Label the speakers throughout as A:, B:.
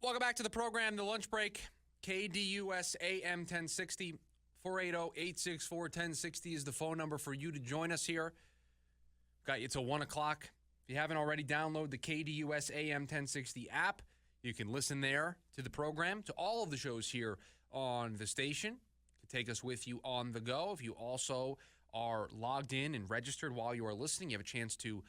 A: Welcome back to the program, The Lunch Break. KDUS AM 1060, 480-864-1060 is the phone number for you to join us here. Got you till 1 o'clock. If you haven't already, download the KDUS AM 1060 app. You can listen there to the program, to all of the shows here on the station. You can take us with you on the go. If you also are logged in and registered while you are listening, you have a chance to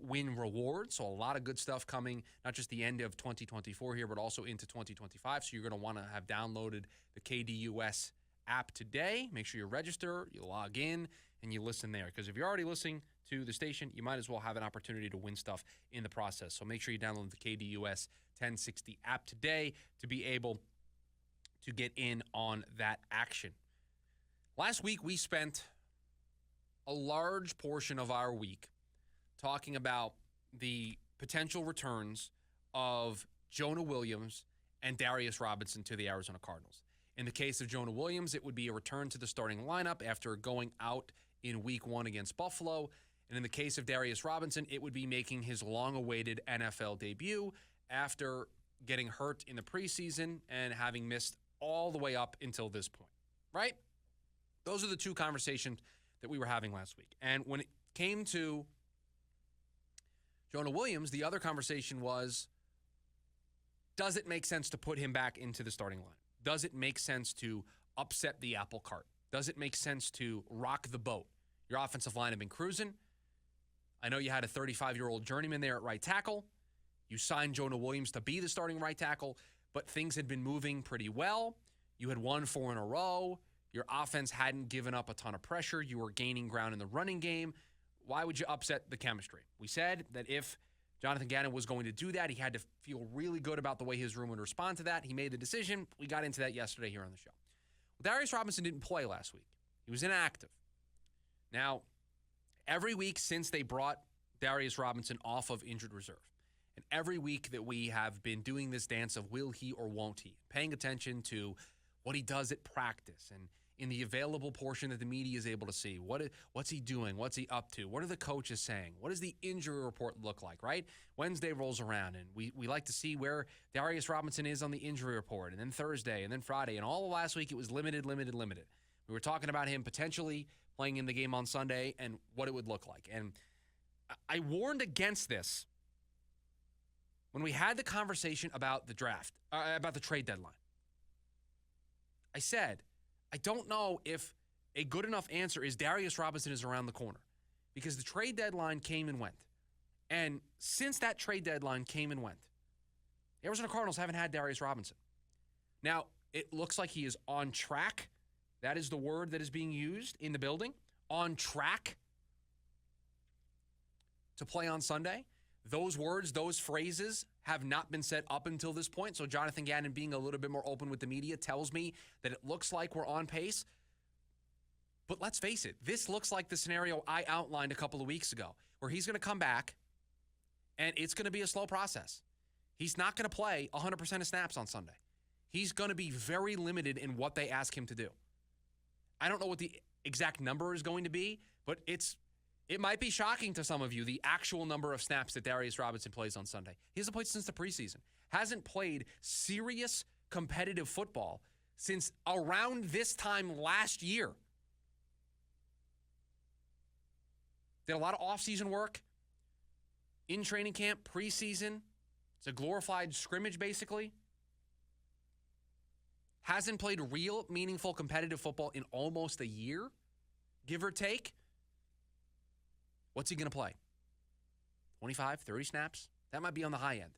A: win rewards. So a lot of good stuff coming, not just the end of 2024 here, but also into 2025. So you're going to want to have downloaded the KDUS app today. Make sure you register, you log in, and you listen there. Because if you're already listening to the station, you might as well have an opportunity to win stuff in the process. So make sure you download the KDUS 1060 app today to be able to get in on that action. Last week, we spent a large portion of our week talking about the potential returns of Jonah Williams and Darius Robinson to the Arizona Cardinals. In the case of Jonah Williams, it would be a return to the starting lineup after going out in week 1 against Buffalo. And in the case of Darius Robinson, it would be making his long-awaited NFL debut after getting hurt in the preseason and having missed all the way up until this point, right? Those are the two conversations that we were having last week. And when it came to Jonah Williams, the other conversation was, does it make sense to put him back into the starting line? Does it make sense to upset the apple cart? Does it make sense to rock the boat? Your offensive line had been cruising. I know you had a 35-year-old journeyman there at right tackle. You signed Jonah Williams to be the starting right tackle, but things had been moving pretty well. You had won 4 in a row. Your offense hadn't given up a ton of pressure. You were gaining ground in the running game. Why would you upset the chemistry? We said that if Jonathan Gannon was going to do that, he had to feel really good about the way his room would respond to that. He made the decision. We got into that yesterday here on the show. Darius Robinson didn't play last week. He was inactive. Now, every week since they brought Darius Robinson off of injured reserve, and every week that we have been doing this dance of will he or won't he, paying attention to what he does at practice and in the available portion that the media is able to see. What's he doing? What's he up to? What are the coaches saying? What does the injury report look like, right? Wednesday rolls around, and we like to see where Darius Robinson is on the injury report, and then Thursday, and then Friday. And all of last week, it was limited. We were talking about him potentially playing in the game on Sunday and what it would look like. And I warned against this when we had the conversation about the draft, about the trade deadline. I said, I don't know if a good enough answer is Darius Robinson is around the corner, because the trade deadline came and went. And since that trade deadline came and went, the Arizona Cardinals haven't had Darius Robinson. Now, it looks like he is on track. That is the word that is being used in the building. On track to play on Sunday. Those words, those phrases have not been said up until this point. So Jonathan Gannon being a little bit more open with the media tells me that it looks like we're on pace. But let's face it, this looks like the scenario I outlined a couple of weeks ago, where he's going to come back and it's going to be a slow process. He's not going to play 100% of snaps on Sunday. He's going to be very limited in what they ask him to do. I don't know what the exact number is going to be, but it might be shocking to some of you, the actual number of snaps that Darius Robinson plays on Sunday. He hasn't played since the preseason. Hasn't played serious competitive football since around this time last year. Did a lot of offseason work in training camp, preseason. It's a glorified scrimmage, basically. Hasn't played real, meaningful, competitive football in almost a year, give or take. What's he going to play? 25, 30 snaps? That might be on the high end.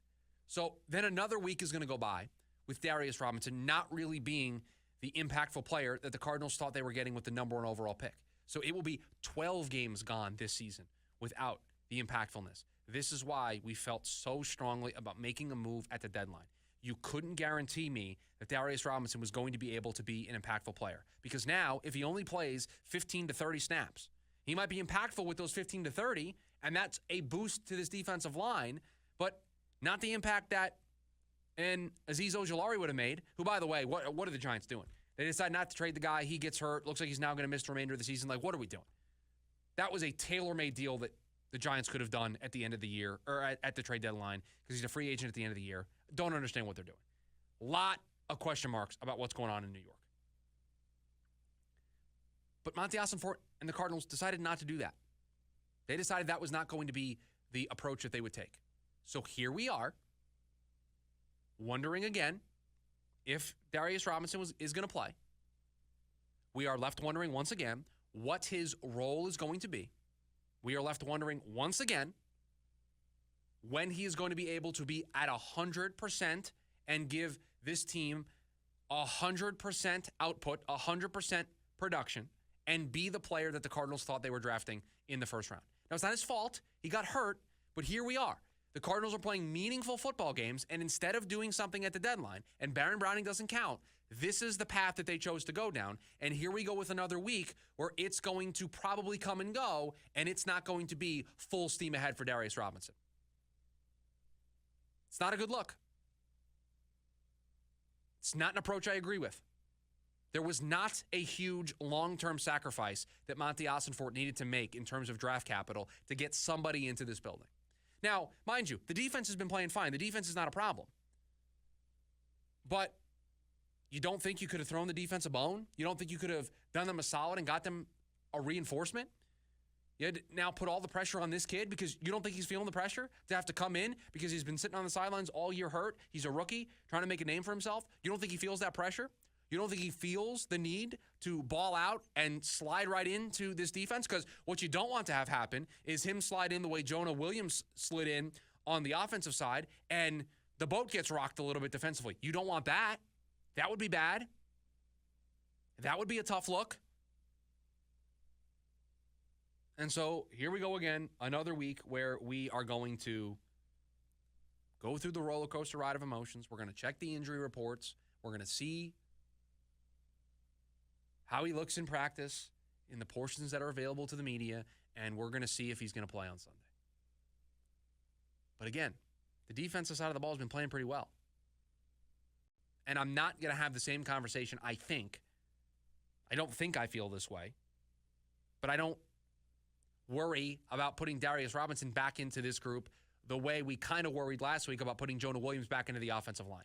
A: So then another week is going to go by with Darius Robinson not really being the impactful player that the Cardinals thought they were getting with the number 1 overall pick. So it will be 12 games gone this season without the impactfulness. This is why we felt so strongly about making a move at the deadline. You couldn't guarantee me that Darius Robinson was going to be able to be an impactful player. Because now, if he only plays 15 to 30 snaps, he might be impactful with those 15 to 30, and that's a boost to this defensive line, but not the impact that an Azeez Ojulari would have made, who, by the way, what are the Giants doing? They decide not to trade the guy. He gets hurt. Looks like he's now going to miss the remainder of the season. Like, what are we doing? That was a tailor-made deal that the Giants could have done at the end of the year or at the trade deadline because he's a free agent at the end of the year. Don't understand what they're doing. A lot of question marks about what's going on in New York. But Monty Ossenfort and the Cardinals decided not to do that. They decided that was not going to be the approach that they would take. So here we are, wondering again if Darius Robinson is going to play. We are left wondering once again what his role is going to be. We are left wondering once again when he is going to be able to be at 100% and give this team 100% output, 100% production, and be the player that the Cardinals thought they were drafting in the first round. Now, it's not his fault. He got hurt, but here we are. The Cardinals are playing meaningful football games, and instead of doing something at the deadline, and Baron Browning doesn't count, this is the path that they chose to go down. And here we go with another week where it's going to probably come and go, and it's not going to be full steam ahead for Darius Robinson. It's not a good look. It's not an approach I agree with. There was not a huge long-term sacrifice that Monty Ossenfort needed to make in terms of draft capital to get somebody into this building. Now, mind you, the defense has been playing fine. The defense is not a problem. But you don't think you could have thrown the defense a bone? You don't think you could have done them a solid and got them a reinforcement? You had to now put all the pressure on this kid because you don't think he's feeling the pressure to have to come in because he's been sitting on the sidelines all year hurt. He's a rookie trying to make a name for himself. You don't think he feels that pressure? You don't think he feels the need to ball out and slide right into this defense? Because what you don't want to have happen is him slide in the way Jonah Williams slid in on the offensive side and the boat gets rocked a little bit defensively. You don't want that. That would be bad. That would be a tough look. And so here we go again, another week where we are going to go through the roller coaster ride of emotions. We're going to check the injury reports. We're going to see how he looks in practice in the portions that are available to the media, and we're going to see if he's going to play on Sunday. But again, the defensive side of the ball has been playing pretty well. And I'm not going to have the same conversation, I think. I don't think I feel this way, but I don't worry about putting Darius Robinson back into this group the way we kind of worried last week about putting Jonah Williams back into the offensive line.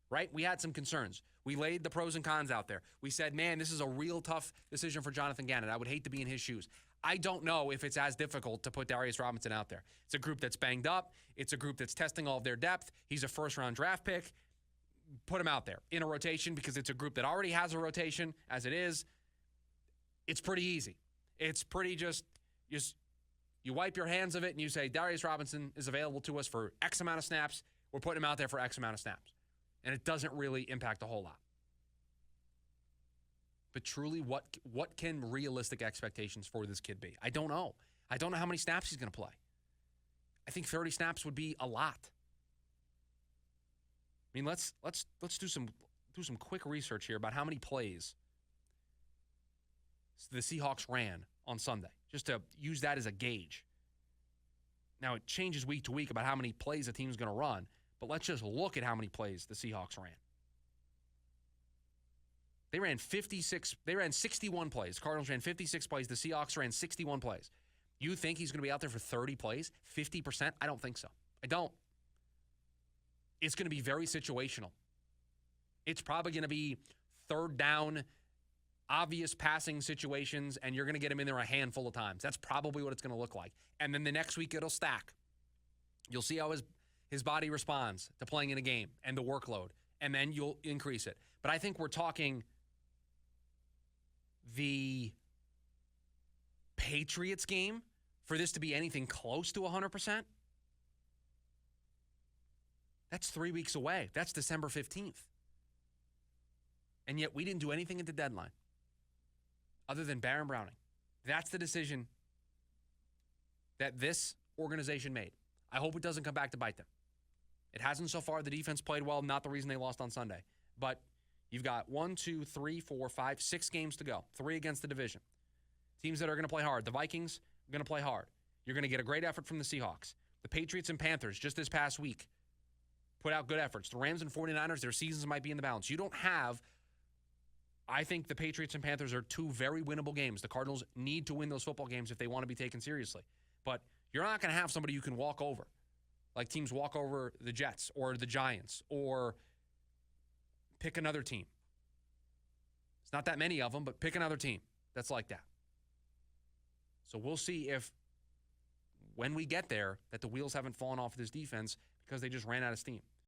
A: Right? We had some concerns. We laid the pros and cons out there. We said, man, this is a real tough decision for Jonathan Gannon. I would hate to be in his shoes. I don't know if it's as difficult to put Darius Robinson out there. It's a group that's banged up. It's a group that's testing all of their depth. He's a first-round draft pick. Put him out there in a rotation because it's a group that already has a rotation as it is. It's pretty easy. It's pretty just you wipe your hands of it and you say, Darius Robinson is available to us for X amount of snaps. We're putting him out there for X amount of snaps. And it doesn't really impact a whole lot. But truly, what can realistic expectations for this kid be? I don't know. I don't know how many snaps he's going to play. I think 30 snaps would be a lot. I mean, let's do some quick research here about how many plays the Seahawks ran on Sunday, just to use that as a gauge. Now, it changes week to week about how many plays a team's going to run, but let's just look at how many plays the Seahawks ran. They ran 61 plays. The Cardinals ran 56 plays. The Seahawks ran 61 plays. You think he's going to be out there for 30 plays? 50%? I don't think so. I don't. It's going to be very situational. It's probably going to be third down, obvious passing situations, and you're going to get him in there a handful of times. That's probably what it's going to look like. And then the next week it'll stack. You'll see how his body responds to playing in a game and the workload, and then you'll increase it. But I think we're talking the Patriots game for this to be anything close to 100%. That's 3 weeks away. That's December 15th. And yet we didn't do anything at the deadline other than Baron Browning. That's the decision that this organization made. I hope it doesn't come back to bite them. It hasn't so far. The defense played well, not the reason they lost on Sunday. But you've got 6 games to go. 3 against the division. Teams that are going to play hard. The Vikings are going to play hard. You're going to get a great effort from the Seahawks. The Patriots and Panthers just this past week put out good efforts. The Rams and 49ers, their seasons might be in the balance. You don't have, I think the Patriots and Panthers are 2 very winnable games. The Cardinals need to win those football games if they want to be taken seriously. But You're not going to have somebody you can walk over, like teams walk over the Jets or the Giants, or pick another team. It's not that many of them, but pick another team that's like that. So we'll see if, when we get there, that the wheels haven't fallen off of this defense because they just ran out of steam.